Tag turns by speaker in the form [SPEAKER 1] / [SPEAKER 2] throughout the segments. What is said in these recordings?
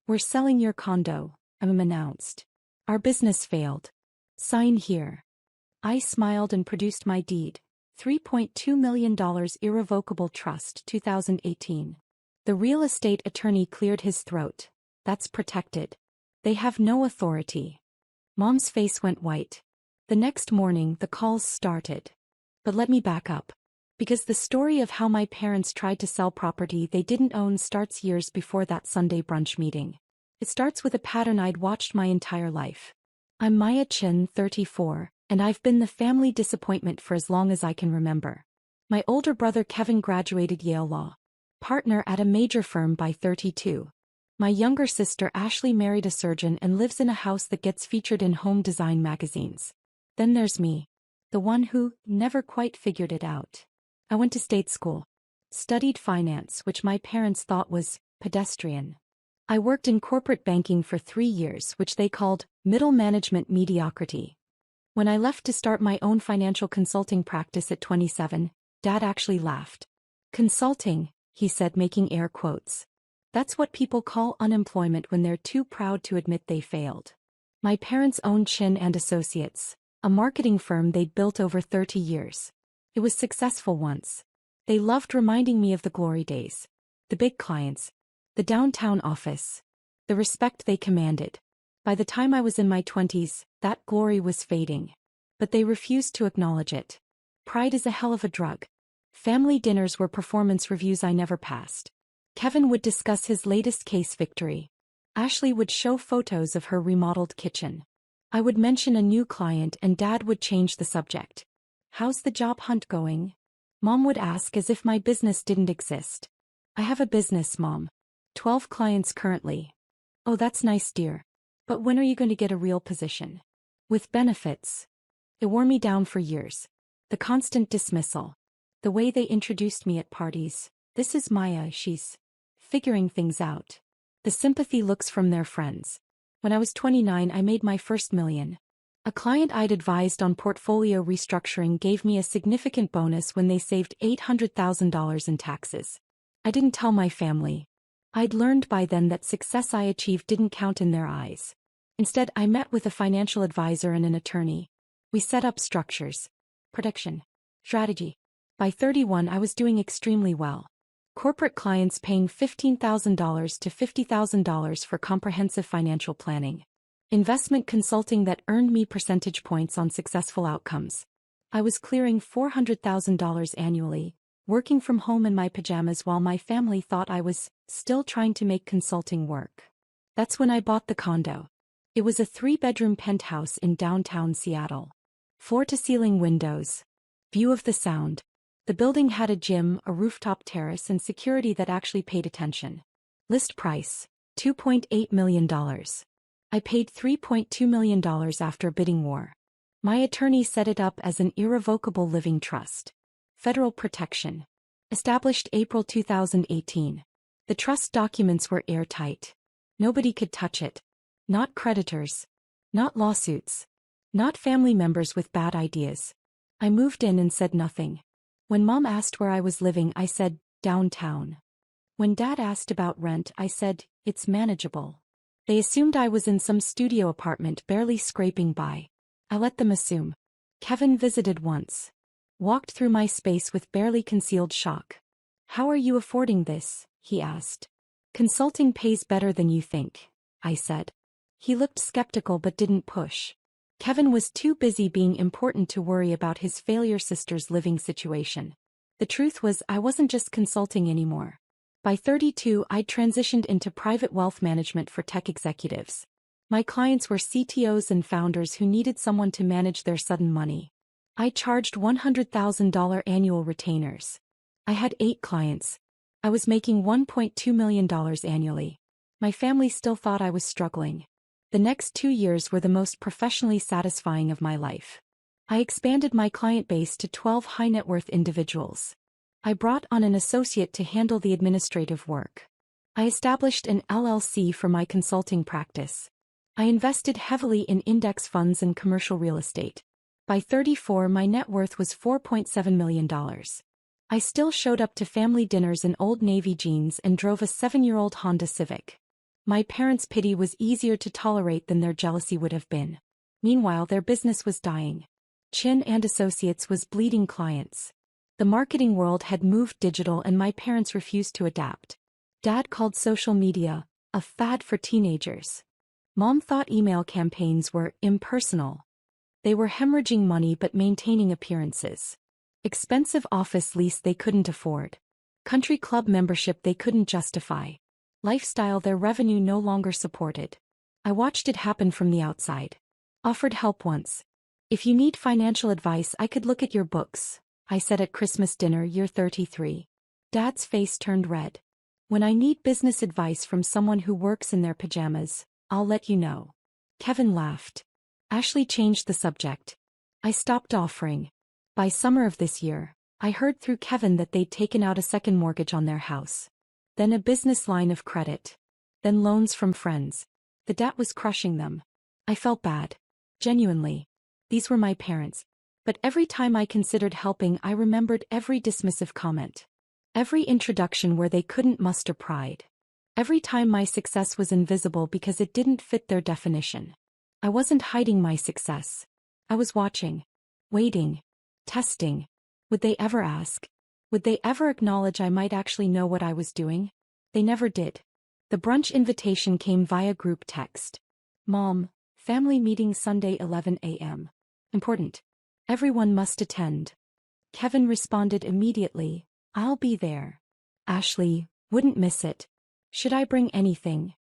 [SPEAKER 1] We're selling your condo, announced. Our business failed. Sign here. I smiled and produced my deed. $3.2 million irrevocable trust 2018. The real estate attorney cleared his throat. That's protected. They have no authority. Mom's face went white. The next morning the calls started. But let me back up. Because the story of how my parents tried to sell property they didn't own starts years before that Sunday brunch meeting. It starts with a pattern I'd watched my entire life. I'm Maya Chin, 34, and I've been the family disappointment for as long as I can remember. My older brother Kevin graduated Yale Law. Partner at a major firm by 32. My younger sister Ashley married a surgeon and lives in a house that gets featured in home design magazines. Then there's me. The one who never quite figured it out. I went to state school. Studied finance, which my parents thought was pedestrian. I worked in corporate banking for 3 years, which they called middle management mediocrity. When I left to start my own financial consulting practice at 27, Dad actually laughed. Consulting, he said, making air quotes. That's what people call unemployment when they're too proud to admit they failed. My parents owned Chin and Associates, a marketing firm they'd built over 30 years. It was successful once. They loved reminding me of the glory days. The big clients. The downtown office. The respect they commanded. By the time I was in my 20s, that glory was fading. But they refused to acknowledge it. Pride is a hell of a drug. Family dinners were performance reviews I never passed. Kevin would discuss his latest case victory. Ashley would show photos of her remodeled kitchen. I would mention a new client and Dad would change the subject. How's the job hunt going? Mom would ask as if my business didn't exist. I have a business, Mom. 12 clients currently. Oh, that's nice, dear. But when are you going to get a real position? With benefits. It wore me down for years. The constant dismissal. The way they introduced me at parties. This is Maya, she's figuring things out. The sympathy looks from their friends. When I was 29, I made my first million. A client I'd advised on portfolio restructuring gave me a significant bonus when they saved $800,000 in taxes. I didn't tell my family. I'd learned by then that success I achieved didn't count in their eyes. Instead, I met with a financial advisor and an attorney. We set up structures. Protection. Strategy. By 31, I was doing extremely well. Corporate clients paying $15,000 to $50,000 for comprehensive financial planning. Investment consulting that earned me percentage points on successful outcomes. I was clearing $400,000 annually, working from home in my pajamas while my family thought I was still trying to make consulting work. That's when I bought the condo. It was a 3-bedroom penthouse in downtown Seattle. Floor-to-ceiling windows. View of the Sound. The building had a gym, a rooftop terrace, and security that actually paid attention. List price, $2.8 million. I paid $3.2 million after a bidding war. My attorney set it up as an irrevocable living trust. Federal protection. Established April 2018. The trust documents were airtight. Nobody could touch it. Not creditors. Not lawsuits. Not family members with bad ideas. I moved in and said nothing. When Mom asked where I was living, I said, downtown. When Dad asked about rent, I said, it's manageable. They assumed I was in some studio apartment barely scraping by. I let them assume. Kevin visited once. Walked through my space with barely concealed shock. How are you affording this? He asked. Consulting pays better than you think, I said. He looked skeptical but didn't push. Kevin was too busy being important to worry about his failure sister's living situation. The truth was, I wasn't just consulting anymore. By 32, I'd transitioned into private wealth management for tech executives. My clients were CTOs and founders who needed someone to manage their sudden money. I charged $100,000 annual retainers. I had 8 clients. I was making $1.2 million annually. My family still thought I was struggling. The next 2 years were the most professionally satisfying of my life. I expanded my client base to 12 high-net-worth individuals. I brought on an associate to handle the administrative work. I established an LLC for my consulting practice. I invested heavily in index funds and commercial real estate. By 34, my net worth was $4.7 million. I still showed up to family dinners in Old Navy jeans and drove a 7-year-old Honda Civic. My parents' pity was easier to tolerate than their jealousy would have been. Meanwhile, their business was dying. Chin and Associates was bleeding clients. The marketing world had moved digital and my parents refused to adapt. Dad called social media a fad for teenagers. Mom thought email campaigns were impersonal. They were hemorrhaging money but maintaining appearances. Expensive office lease they couldn't afford. Country club membership they couldn't justify. Lifestyle their revenue no longer supported. I watched it happen from the outside. Offered help once. If you need financial advice, I could look at your books, I said at Christmas dinner year 33. Dad's face turned red. When I need business advice from someone who works in their pajamas, I'll let you know. Kevin laughed. Ashley changed the subject. I stopped offering. By summer of this year, I heard through Kevin that they'd taken out a second mortgage on their house. Then a business line of credit. Then loans from friends. The debt was crushing them. I felt bad. Genuinely. These were my parents. But every time I considered helping, I remembered every dismissive comment. Every introduction where they couldn't muster pride. Every time my success was invisible because it didn't fit their definition. I wasn't hiding my success. I was watching. Waiting. Testing. Would they ever ask? Would they ever acknowledge I might actually know what I was doing? They never did. The brunch invitation came via group text. Mom, family meeting Sunday 11 a.m. Important. Everyone must attend. Kevin responded immediately, I'll be there. Ashley, wouldn't miss it. Should I bring anything?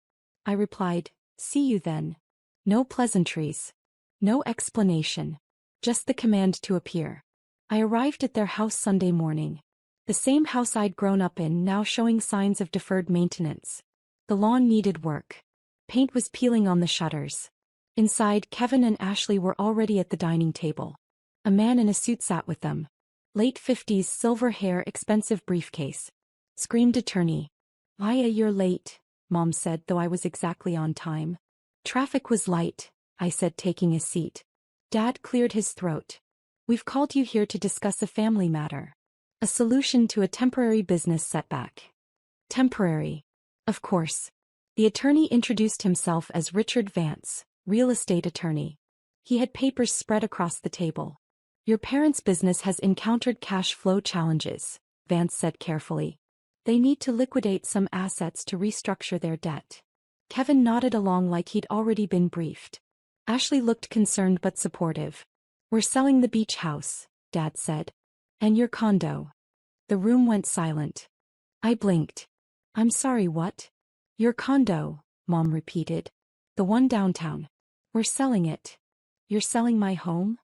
[SPEAKER 1] I replied, see you then. No pleasantries. No explanation. Just the command to appear. I arrived at their house Sunday morning. The same house I'd grown up in, now showing signs of deferred maintenance. The lawn needed work. Paint was peeling on the shutters. Inside, Kevin and Ashley were already at the dining table. A man in a suit sat with them. Late 50s, silver hair, expensive briefcase. Screamed attorney. Maya, you're late, Mom said, though I was exactly on time. Traffic was light, I said, taking a seat. Dad cleared his throat. We've called you here to discuss a family matter. A solution to a temporary business setback. Temporary. Of course. The attorney introduced himself as Richard Vance, real estate attorney. He had papers spread across the table. Your parents' business has encountered cash flow challenges, Vance said carefully. They need to liquidate some assets to restructure their debt. Kevin nodded along like he'd already been briefed. Ashley looked concerned but supportive. We're selling the beach house, Dad said. And your condo. The room went silent. I blinked. I'm sorry, what? Your condo, Mom repeated. The one downtown. We're selling it. You're selling my home?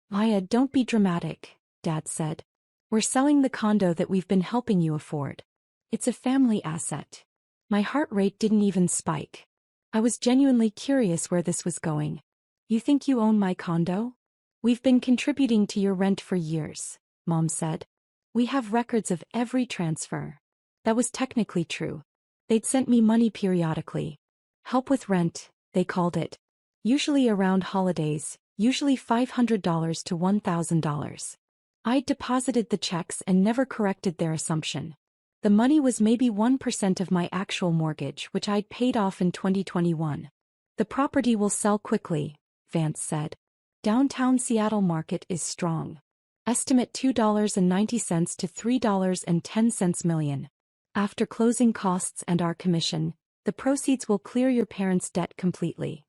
[SPEAKER 1] Maya, don't be dramatic, Dad said. We're selling the condo that we've been helping you afford. It's a family asset. My heart rate didn't even spike. I was genuinely curious where this was going. You think you own my condo? We've been contributing to your rent for years, Mom said. We have records of every transfer. That was technically true. They'd sent me money periodically. Help with rent, they called it. Usually around holidays, usually $500 to $1,000. I'd deposited the checks and never corrected their assumption. The money was maybe 1% of my actual mortgage, which I'd paid off in 2021. The property will sell quickly, Vance said. Downtown Seattle market is strong. Estimate $2.90 to $3.10 million. After closing costs and our commission, the proceeds will clear your parents' debt completely.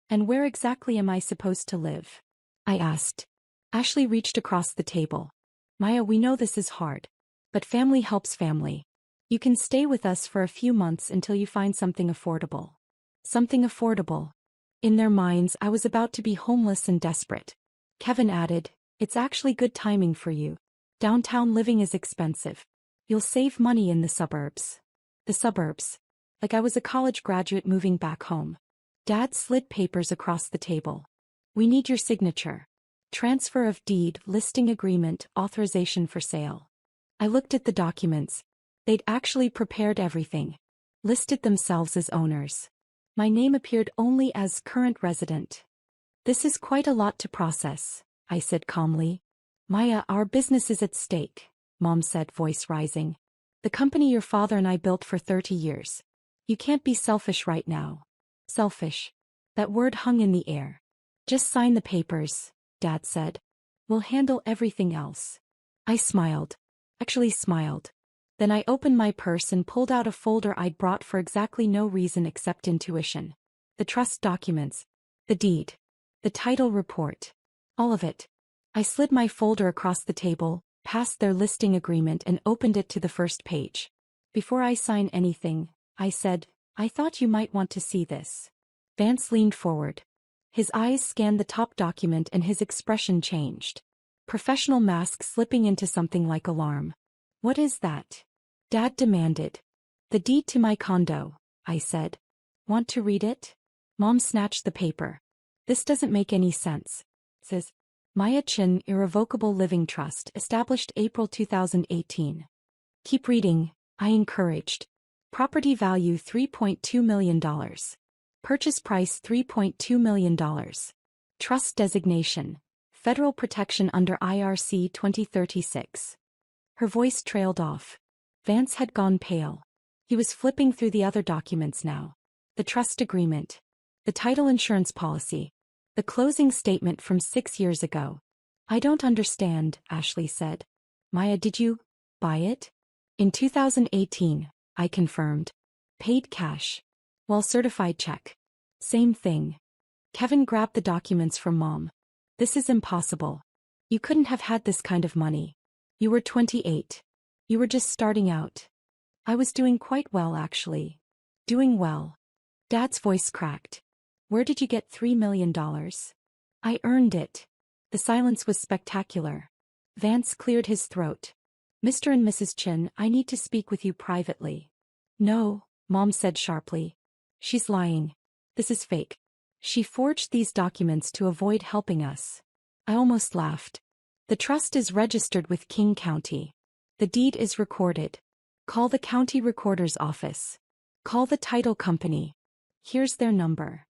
[SPEAKER 1] And where exactly am I supposed to live? I asked. Ashley reached across the table. Maya, we know this is hard. But family helps family. You can stay with us for a few months until you find something affordable. Something affordable. In their minds, I was about to be homeless and desperate. Kevin added, it's actually good timing for you. Downtown living is expensive. You'll save money in the suburbs. The suburbs. Like I was a college graduate moving back home. Dad slid papers across the table. We need your signature. Transfer of deed, listing agreement, authorization for sale. I looked at the documents. They'd actually prepared everything. Listed themselves as owners. My name appeared only as current resident. This is quite a lot to process, I said calmly. Maya, our business is at stake, Mom said, voice rising. The company your father and I built for 30 years. You can't be selfish right now. Selfish. That word hung in the air. Just sign the papers, Dad said. We'll handle everything else. I smiled. Actually smiled. Then I opened my purse and pulled out a folder I'd brought for exactly no reason except intuition. The trust documents. The deed. The title report. All of it. I slid my folder across the table, past their listing agreement and opened it to the first page. Before I sign anything, I said, I thought you might want to see this. Vance leaned forward. His eyes scanned the top document and his expression changed. Professional mask slipping into something like alarm. What is that? Dad demanded. The deed to my condo, I said. Want to read it? Mom snatched the paper. This doesn't make any sense. Says, Maya Chin Irrevocable Living Trust established April 2018. Keep reading, I encouraged. Property value $3.2 million. Purchase price $3.2 million. Trust designation. Federal protection under IRC 2036. Her voice trailed off. Vance had gone pale. He was flipping through the other documents now. The trust agreement. The title insurance policy. The closing statement from 6 years ago. I don't understand, Ashley said. Maya, did you buy it? In 2018, I confirmed. Paid cash. Well, certified check. Same thing. Kevin grabbed the documents from Mom. This is impossible. You couldn't have had this kind of money. You were 28. You were just starting out. I was doing quite well, actually. Doing well. Dad's voice cracked. Where did you get $3 million? I earned it. The silence was spectacular. Vance cleared his throat. Mr. and Mrs. Chin, I need to speak with you privately. No, Mom said sharply. She's lying. This is fake. She forged these documents to avoid helping us. I almost laughed. The trust is registered with King County. The deed is recorded. Call the county recorder's office. Call the title company. Here's their number.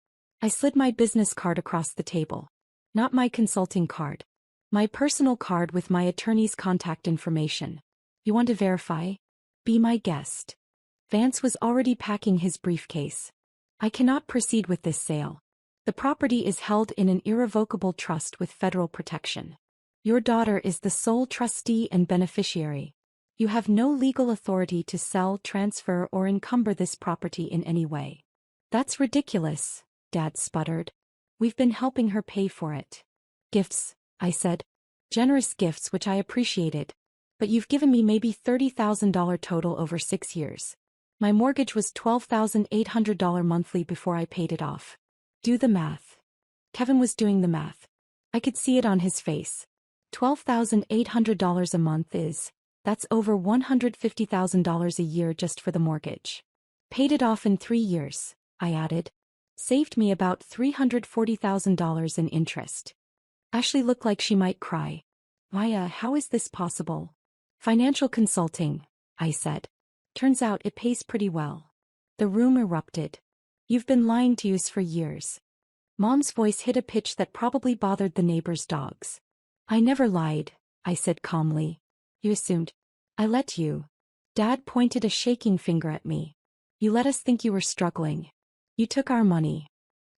[SPEAKER 1] I slid my business card across the table. Not my consulting card. My personal card with my attorney's contact information. You want to verify? Be my guest. Vance was already packing his briefcase. I cannot proceed with this sale. The property is held in an irrevocable trust with federal protection. Your daughter is the sole trustee and beneficiary. You have no legal authority to sell, transfer, or encumber this property in any way. That's ridiculous, Dad sputtered. We've been helping her pay for it. Gifts, I said. Generous gifts which I appreciated. But you've given me maybe $30,000 total over 6 years. My mortgage was $12,800 monthly before I paid it off. Do the math. Kevin was doing the math. I could see it on his face. $12,800 a month that's over $150,000 a year just for the mortgage. Paid it off in 3 years, I added. Saved me about $340,000 in interest. Ashley looked like she might cry. Maya, how is this possible? Financial consulting, I said. Turns out it pays pretty well. The room erupted. You've been lying to us for years. Mom's voice hit a pitch that probably bothered the neighbor's dogs. I never lied, I said calmly. You assumed. I let you. Dad pointed a shaking finger at me. You let us think you were struggling. You took our money.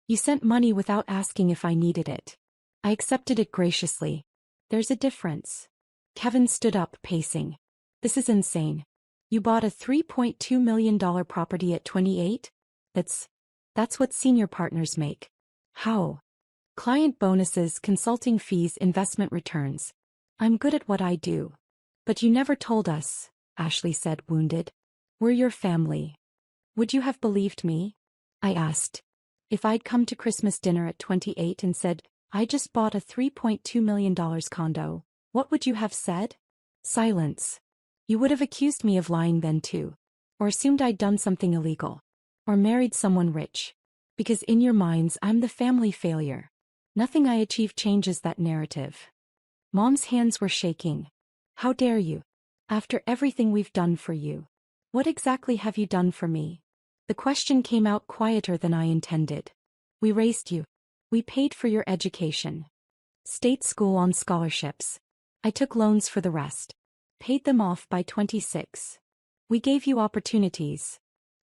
[SPEAKER 1] You sent money without asking if I needed it. I accepted it graciously. There's a difference. Kevin stood up, pacing. This is insane. You bought a $3.2 million property at 28? That's what senior partners make. How? Client bonuses, consulting fees, investment returns. I'm good at what I do. But you never told us, Ashley said, wounded. We're your family. Would you have believed me? I asked. If I'd come to Christmas dinner at 28 and said, I just bought a $3.2 million condo, what would you have said? Silence. You would have accused me of lying then too. Or assumed I'd done something illegal. Or married someone rich. Because in your minds I'm the family failure. Nothing I achieve changes that narrative. Mom's hands were shaking. How dare you? After everything we've done for you. What exactly have you done for me? The question came out quieter than I intended. We raised you. We paid for your education. State school on scholarships. I took loans for the rest. Paid them off by 26. We gave you opportunities.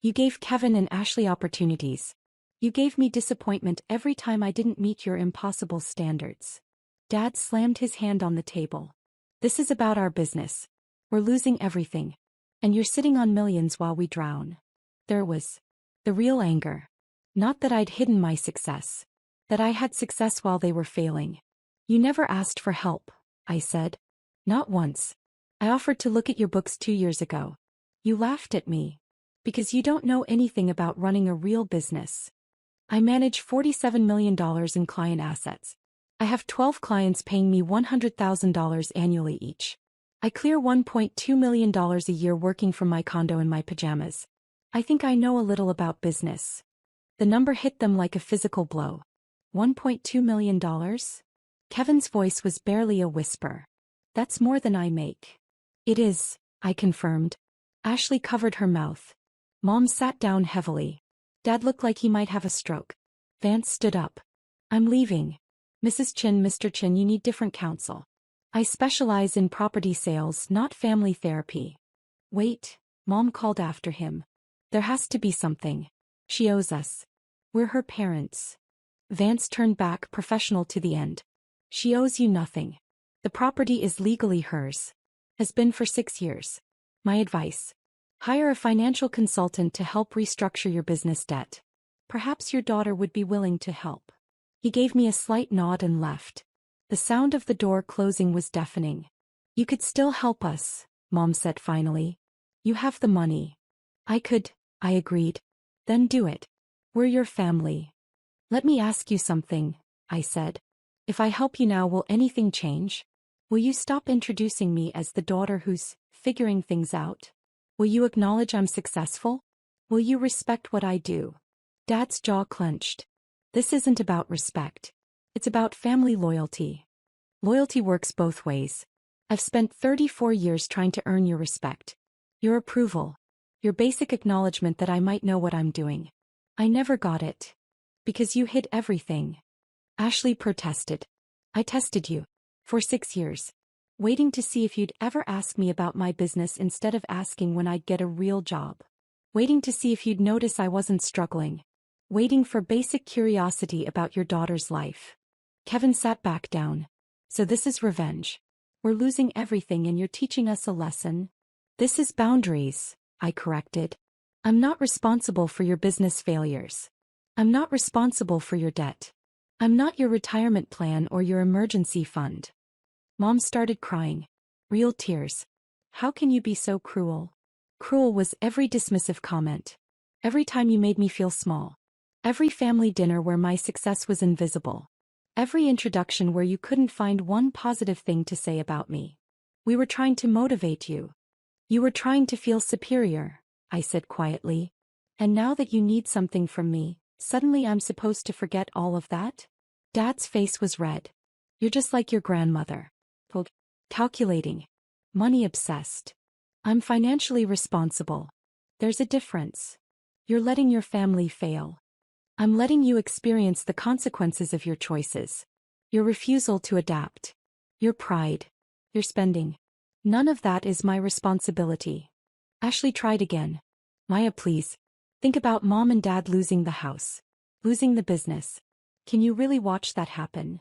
[SPEAKER 1] You gave Kevin and Ashley opportunities. You gave me disappointment every time I didn't meet your impossible standards. Dad slammed his hand on the table. This is about our business. We're losing everything. And you're sitting on millions while we drown. There was the real anger. Not that I'd hidden my success. That I had success while they were failing. You never asked for help, I said. Not once. I offered to look at your books 2 years ago. You laughed at me. Because you don't know anything about running a real business. I manage $47 million in client assets. I have 12 clients paying me $100,000 annually each. I clear $1.2 million a year working from my condo in my pajamas. I think I know a little about business. The number hit them like a physical blow. $1.2 million? Kevin's voice was barely a whisper. That's more than I make. It is, I confirmed. Ashley covered her mouth. Mom sat down heavily. Dad looked like he might have a stroke. Vance stood up. I'm leaving. Mrs. Chin, Mr. Chin, you need different counsel. I specialize in property sales, not family therapy. Wait, Mom called after him. There has to be something. She owes us. We're her parents. Vance turned back, professional to the end. She owes you nothing. The property is legally hers. Has been for 6 years. My advice. Hire a financial consultant to help restructure your business debt. Perhaps your daughter would be willing to help. He gave me a slight nod and left. The sound of the door closing was deafening. You could still help us, Mom said finally. You have the money. I could, I agreed. Then do it. We're your family. Let me ask you something, I said. If I help you now, will anything change? Will you stop introducing me as the daughter who's figuring things out? Will you acknowledge I'm successful? Will you respect what I do? Dad's jaw clenched. This isn't about respect. It's about family loyalty. Loyalty works both ways. I've spent 34 years trying to earn your respect. Your approval. Your basic acknowledgement that I might know what I'm doing. I never got it. Because you hid everything. Ashley protested. I tested you. For 6 years. Waiting to see if you'd ever ask me about my business instead of asking when I'd get a real job. Waiting to see if you'd notice I wasn't struggling. Waiting for basic curiosity about your daughter's life. Kevin sat back down. So this is revenge. We're losing everything and you're teaching us a lesson. This is boundaries, I corrected. I'm not responsible for your business failures. I'm not responsible for your debt. I'm not your retirement plan or your emergency fund. Mom started crying. Real tears. How can you be so cruel? Cruel was every dismissive comment. Every time you made me feel small. Every family dinner where my success was invisible. Every introduction where you couldn't find one positive thing to say about me. We were trying to motivate you. You were trying to feel superior, I said quietly. And now that you need something from me, suddenly I'm supposed to forget all of that? Dad's face was red. You're just like your grandmother. Calculating. Money obsessed. I'm financially responsible. There's a difference. You're letting your family fail. I'm letting you experience the consequences of your choices. Your refusal to adapt. Your pride. Your spending. None of that is my responsibility. Ashley tried again. Maya, please. Think about Mom and Dad losing the house. Losing the business. Can you really watch that happen?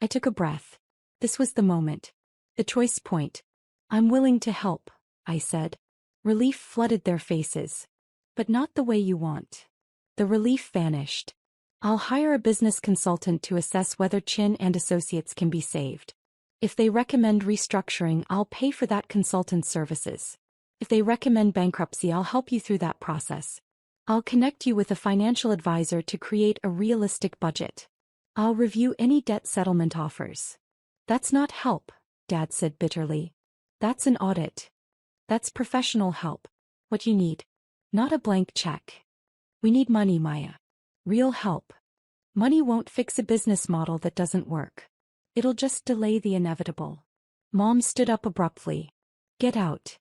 [SPEAKER 1] I took a breath. This was the moment. The choice point. I'm willing to help, I said. Relief flooded their faces. But not the way you want. The relief vanished. I'll hire a business consultant to assess whether Chin and Associates can be saved. If they recommend restructuring, I'll pay for that consultant's services. If they recommend bankruptcy, I'll help you through that process. I'll connect you with a financial advisor to create a realistic budget. I'll review any debt settlement offers. That's not help, Dad said bitterly. That's an audit. That's professional help. What you need. Not a blank check. We need money, Maya. Real help. Money won't fix a business model that doesn't work. It'll just delay the inevitable. Mom stood up abruptly. Get out.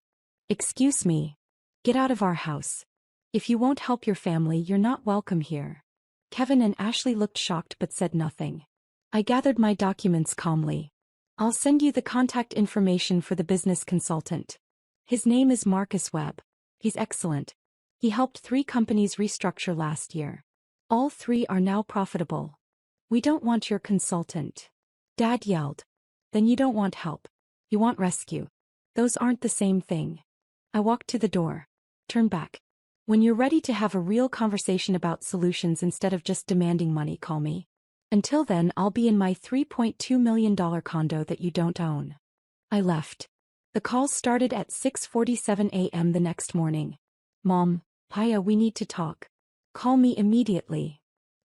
[SPEAKER 1] Excuse me. Get out of our house. If you won't help your family, you're not welcome here. Kevin and Ashley looked shocked but said nothing. I gathered my documents calmly. I'll send you the contact information for the business consultant. His name is Marcus Webb. He's excellent. He helped 3 companies restructure last year. All 3 are now profitable. We don't want your consultant. Dad yelled. Then you don't want help. You want rescue. Those aren't the same thing. I walked to the door. Turn back. When you're ready to have a real conversation about solutions instead of just demanding money, call me. Until then, I'll be in my $3.2 million condo that you don't own. I left. The call started at 6:47 a.m. the next morning. Mom, Paya, we need to talk. Call me immediately.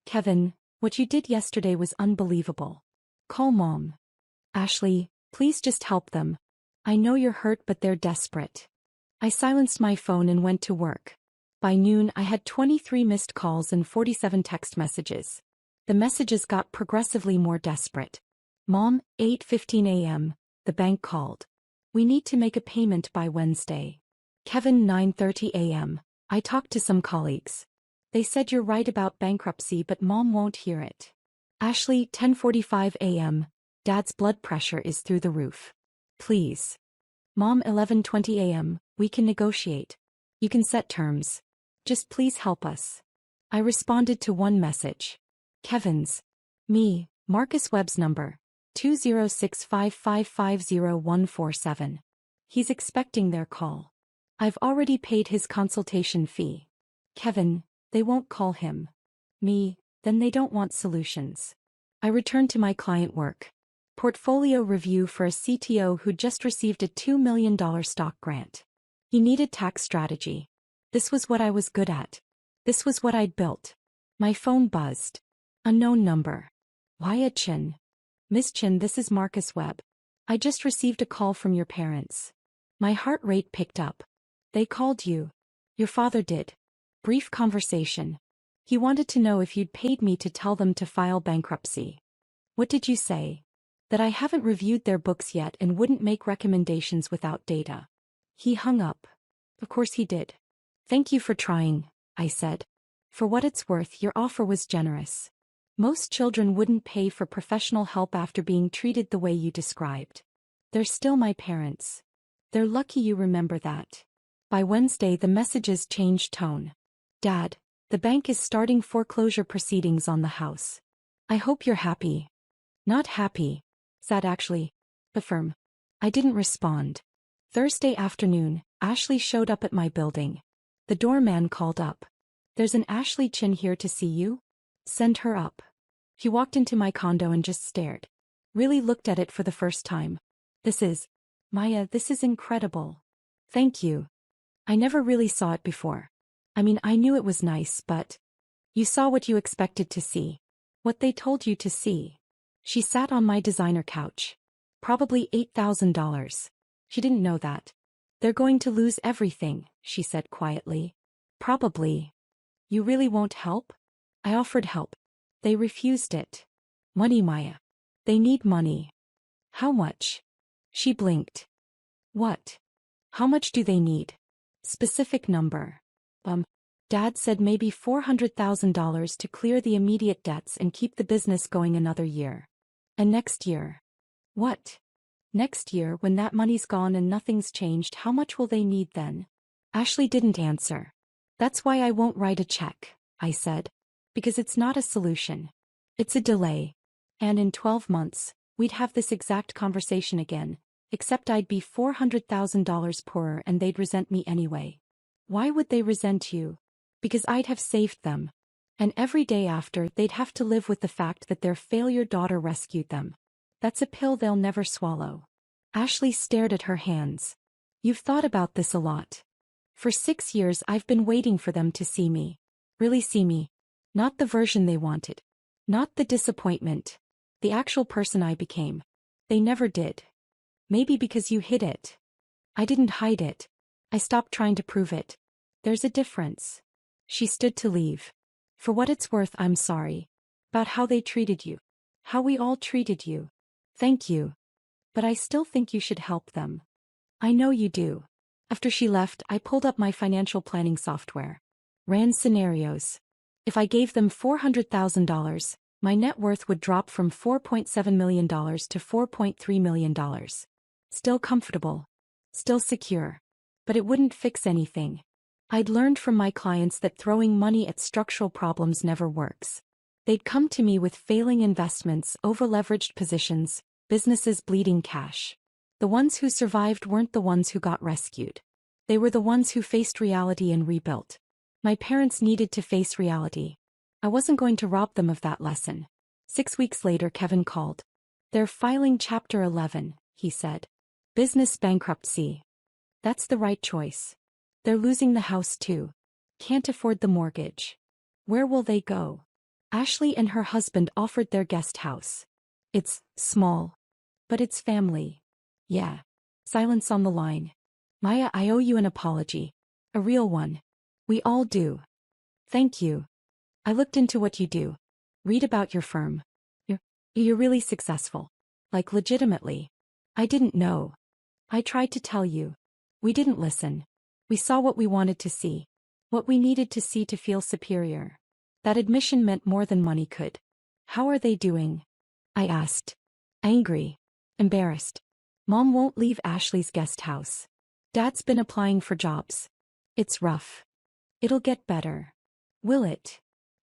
[SPEAKER 1] Kevin, what you did yesterday was unbelievable. Call Mom. Ashley, please just help them. I know you're hurt, but they're desperate. I silenced my phone and went to work. By noon, I had 23 missed calls and 47 text messages. The messages got progressively more desperate. Mom, 8:15 a.m., the bank called. We need to make a payment by Wednesday. Kevin, 9:30 a.m., I talked to some colleagues. They said you're right about bankruptcy, but Mom won't hear it. Ashley, 10:45 a.m., Dad's blood pressure is through the roof. Please. Mom, 11:20 a.m., we can negotiate. You can set terms. Just please help us. I responded to one message. Kevin's. Me, Marcus Webb's number. 20655505147. He's expecting their call. I've already paid his consultation fee. Kevin, they won't call him. Me, then they don't want solutions. I returned to my client work. Portfolio review for a CTO who just received a $2 million stock grant. He needed tax strategy. This was what I was good at. This was what I'd built. My phone buzzed. Unknown number. Why Chin? Miss Chin, this is Marcus Webb. I just received a call from your parents. My heart rate picked up. They called you. Your father did. Brief conversation. He wanted to know if you'd paid me to tell them to file bankruptcy. What did you say? That I haven't reviewed their books yet and wouldn't make recommendations without data. He hung up. Of course he did. Thank you for trying, I said. For what it's worth, your offer was generous. Most children wouldn't pay for professional help after being treated the way you described. They're still my parents. They're lucky you remember that. By Wednesday, the messages changed tone. Dad, the bank is starting foreclosure proceedings on the house. I hope you're happy. Not happy. Sad actually. But firm. I didn't respond. Thursday afternoon, Ashley showed up at my building. The doorman called up. There's an Ashley Chin here to see you. Send her up. He walked into my condo and just stared. Really looked at it for the first time. Maya, this is incredible. Thank you. I never really saw it before. I mean, I knew it was nice, but you saw what you expected to see. What they told you to see. She sat on my designer couch. Probably $8,000. She didn't know that. They're going to lose everything, she said quietly. Probably. You really won't help? I offered help. They refused it. Money, Maya. They need money. How much? She blinked. What? How much do they need? Specific number. Dad said maybe $400,000 to clear the immediate debts and keep the business going another year. And next year. What? Next year, when that money's gone and nothing's changed, how much will they need then? Ashley didn't answer. That's why I won't write a check, I said. Because it's not a solution. It's a delay. And in 12 months, we'd have this exact conversation again, except I'd be $400,000 poorer and they'd resent me anyway. Why would they resent you? Because I'd have saved them. And every day after, they'd have to live with the fact that their failure daughter rescued them. That's a pill they'll never swallow. Ashley stared at her hands. You've thought about this a lot. For 6 years I've been waiting for them to see me. Really see me. Not the version they wanted. Not the disappointment. The actual person I became. They never did. Maybe because you hid it. I didn't hide it. I stopped trying to prove it. There's a difference. She stood to leave. For what it's worth, I'm sorry. About how they treated you. How we all treated you. Thank you. But I still think you should help them. I know you do. After she left, I pulled up my financial planning software. Ran scenarios. If I gave them $400,000, my net worth would drop from $4.7 million to $4.3 million. Still comfortable. Still secure. But it wouldn't fix anything. I'd learned from my clients that throwing money at structural problems never works. They'd come to me with failing investments, over-leveraged positions, businesses bleeding cash. The ones who survived weren't the ones who got rescued. They were the ones who faced reality and rebuilt. My parents needed to face reality. I wasn't going to rob them of that lesson. 6 weeks later, Kevin called. "They're filing Chapter 11, he said. "Business bankruptcy." "That's the right choice. They're losing the house too. Can't afford the mortgage. Where will they go?" Ashley and her husband offered their guest house. "It's small. But it's family." "Yeah." Silence on the line. "Maya, I owe you an apology. A real one. We all do." "Thank you. I looked into what you do. Read about your firm. You're really successful. Like legitimately. I didn't know. I tried to tell you. We didn't listen. We saw what we wanted to see. What we needed to see to feel superior." That admission meant more than money could. "How are they doing?" I asked. "Angry. Embarrassed. Mom won't leave Ashley's guest house. Dad's been applying for jobs. It's rough. It'll get better." "Will it?"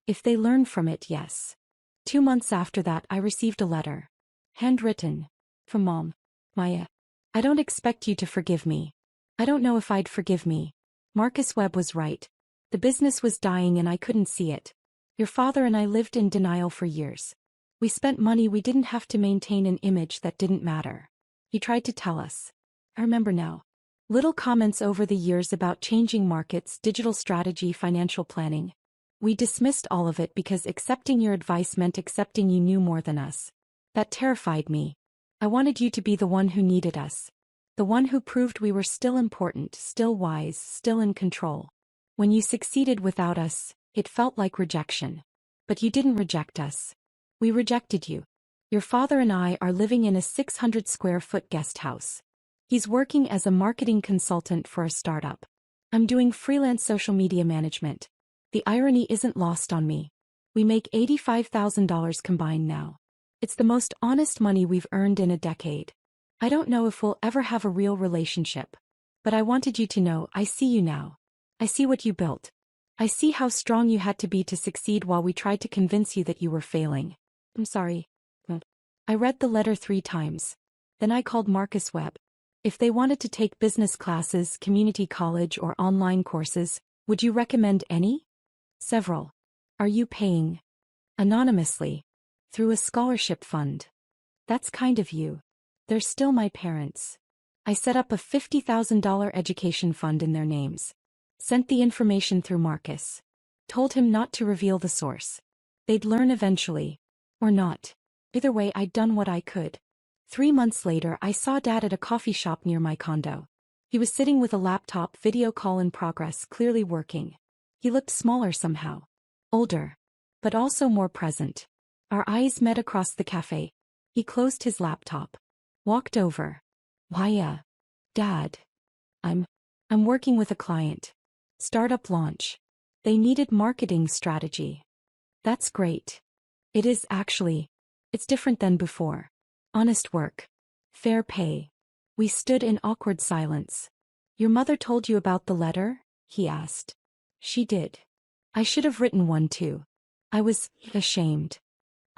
[SPEAKER 1] "If they learn from it, yes." 2 months after that, I received a letter. Handwritten. From Mom. "Maya, I don't expect you to forgive me. I don't know if I'd forgive me. Marcus Webb was right. The business was dying and I couldn't see it. Your father and I lived in denial for years. We spent money we didn't have to maintain an image that didn't matter. He tried to tell us. I remember now. Little comments over the years about changing markets, digital strategy, financial planning. We dismissed all of it because accepting your advice meant accepting you knew more than us. That terrified me. I wanted you to be the one who needed us. The one who proved we were still important, still wise, still in control. When you succeeded without us, it felt like rejection. But you didn't reject us. We rejected you. Your father and I are living in a 600-square-foot guest house. He's working as a marketing consultant for a startup. I'm doing freelance social media management. The irony isn't lost on me. We make $85,000 combined now. It's the most honest money we've earned in a decade. I don't know if we'll ever have a real relationship. But I wanted you to know I see you now. I see what you built. I see how strong you had to be to succeed while we tried to convince you that you were failing. I'm sorry. I read the letter 3 times. Then I called Marcus Webb. If they wanted to take business classes, community college, or online courses, would you recommend any? Several. Are you paying? Anonymously. Through a scholarship fund. That's kind of you. They're still my parents. I set up a $50,000 education fund in their names. Sent the information through Marcus. Told him not to reveal the source. They'd learn eventually. Or not. Either way, I'd done what I could. 3 months later, I saw Dad at a coffee shop near my condo. He was sitting with a laptop, video call in progress, clearly working. He looked smaller somehow. Older. But also more present. Our eyes met across the cafe. He closed his laptop. Walked over. "Why, Dad. I'm working with a client. Startup launch. They needed marketing strategy." "That's great." "It is actually. It's different than before. Honest work. Fair pay." We stood in awkward silence. "Your mother told you about the letter?" he asked. "She did. I should have written one too. I was ashamed."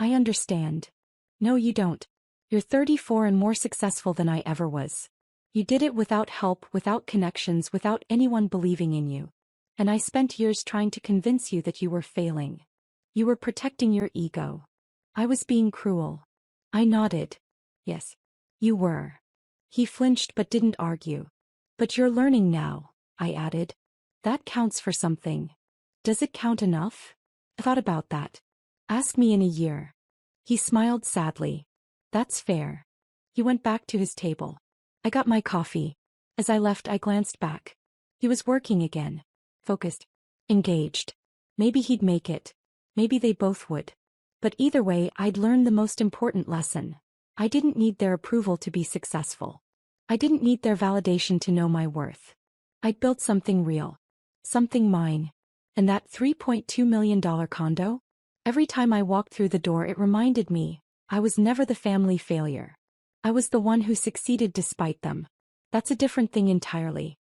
[SPEAKER 1] "I understand." "No, you don't. You're 34 and more successful than I ever was. You did it without help, without connections, without anyone believing in you. And I spent years trying to convince you that you were failing. You were protecting your ego. I was being cruel." I nodded. "Yes. You were." He flinched but didn't argue. "But you're learning now," I added. "That counts for something." "Does it count enough?" "I thought about that. Ask me in a year." He smiled sadly. "That's fair." He went back to his table. I got my coffee. As I left, I glanced back. He was working again. Focused. Engaged. Maybe he'd make it. Maybe they both would. But either way, I'd learned the most important lesson. I didn't need their approval to be successful. I didn't need their validation to know my worth. I'd built something real. Something mine. And that $3.2 million condo? Every time I walked through the door, it reminded me, I was never the family failure. I was the one who succeeded despite them. That's a different thing entirely.